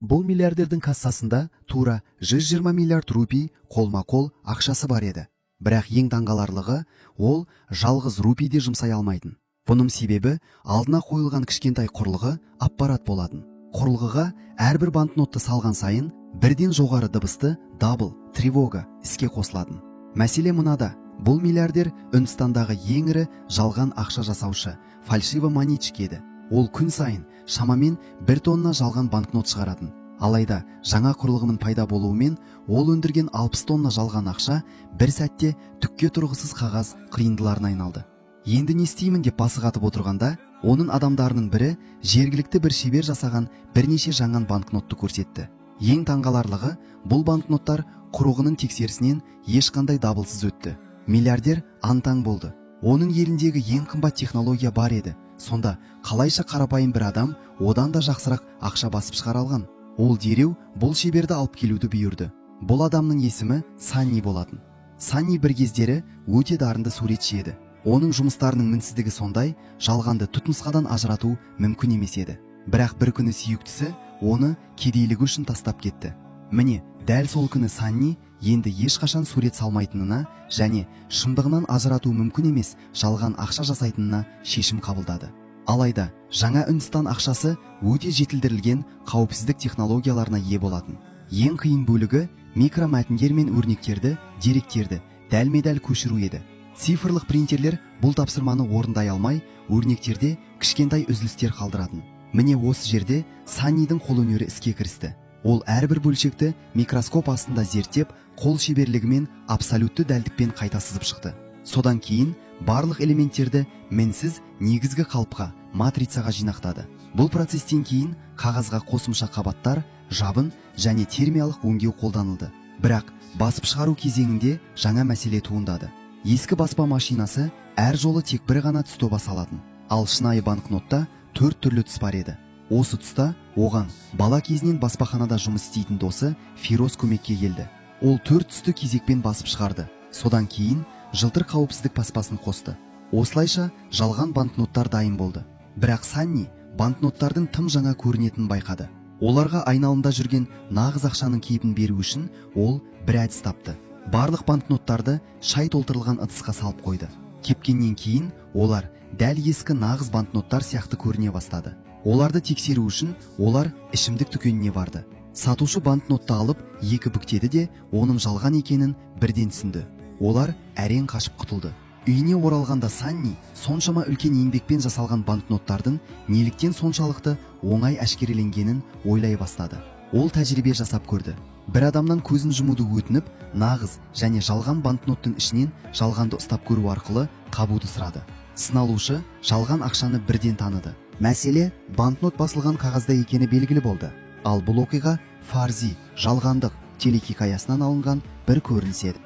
Бұл миллиардердің кассасында тура 120 миллиард рупий қолма-қол ақшасы бар еді. Бірақ ең таңғаларлығы, ол жалғыз рупий де жұмсай алмайтын. Бұның себебі алдына қойылған кішкентай құрылғы аппарат болатын. Құрылғыға әрбір банкнотты салған сайын бірден жоғары дыбысты дабыл, тревога іске қосылатын. Мәселе мынада, бұл миллиардер Үндістандағы ең ірі жалған ақша жасаушы фальшивомонетчик еді. Ол күн сайын шамамен 1 тонна жалған банкнот шығаратын. Алайда жаңа құрылғының пайда болуымен ол өндірген 60 тонна жалған ақша бір сәтте түкке тұрғысыз қағаз қиындыларына айналды. Енді не істеймін деп басы қатып отырғанда, оның адамдарының бірі жергілікті бір шебер жасаған бірнеше жаңа банкнотты көрсетті. Ең таңғаларлығы, бұл банкноттар құрылғының тексерісінен ешқандай дабылсыз өтті. Миллиардер аң-таң болды. Оның еліндегі ең қымбат технология бар еді. Сонда қалайша қарапайым бір адам одан да жақсырақ ақша басып шығара алған? Ол дереу бұл шеберді алып келуді бұйырды. Бұл адамның есімі Санни болатын. Санни бір кездері өте дарынды суретші еді. Оның жұмыстарының мінсіздігі сондай, жалғанды түпнұсқадан ажырату мүмкін емес еді. Бірақ бір күні сүйіктісі оны кедейлігі үшін тастап кетті. Міне, дәл сол күні Санни енді ешқашан сурет салмайтынына және шындығынан ажырату мүмкін емес жалған ақша жасайтынына шешім қабылдады. Алайда жаңа Үндістан ақшасы өте жетілдірілген қауіпсіздік технологияларына ие болатын. Ең қиын бөлігі микромәтіндер мен өрнектерді, деректерді дәлме-дәл көшіру еді. Цифрлық принтерлер бұл тапсырманы орындай алмай, өрнектерде кішкентай үзілістер қалдыратын. Міне осы жерде Саннидің қолөнері іске кірісті. Ол әрбір бөлшекті микроскоп астында зерттеп, қол шеберлігімен абсолютті дәлдікпен қайта сызып шықты. Содан кейін барлық элементтерді мінсіз негізгі қалыпқа, матрицаға жинақтады. Бұл процестен кейін қағазға қосымша қабаттар, жабын және термиялық өңдеу қолданылды. Бірақ басып шығару кезеңінде жаңа мәселе туындады. Ескі баспа машинасы әр жолы тек бір ғана түсті басалатын. Ал шынайы банкнотта 4 түрлі түс бар еді. Осы тұста оған бала кезінен баспаханада жұмыс істейтін досы Фироз көмекке келді. Ол 4 түсті кезекпен басып шығарды. Содан кейін жылтыр қауіпсіздік баспасын қосты. Осылайша жалған банкноттар дайын болды. Бірақ Санни банкноттардың тым жаңа көрінетінін байқады. Оларға айналымда жүрген нағыз ақшаның кейпін беру үшін ол бір әдіс тапты. Барлық банкноттарды шай толтырылған ыдысқа салып қойды. Кепкеннен кейін олар дәл ескі нағыз банкноттар сияқты көріне бастады. Оларды тексеру үшін олар ішімдік дүкеніне барды. Сатушы банкнотты алып екі бүктеді де оның жалған екенін бірден түсінді. Олар әрең қашып құтылды. Үйіне оралғанда Санни соншама үлкен еңбекпен жасалған банкноттардың неліктен соншалықты оңай әшкереленгенін ойлай бастады. Ол тәжірибе жасап көрді. Бір адамнан көзін жұмуды өтініп, нағыз және жалған банкноттың ішінен жалғанды ұстап көру арқылы қабуды сұрады. Сыналушы жалған ақшаны бірден таныды. Мәселе банкнот басылған қағазда екені белгілі болды. Ал бұл оқиға фарзи, жалғандық телехикаясынан алынған бір көрініс еді.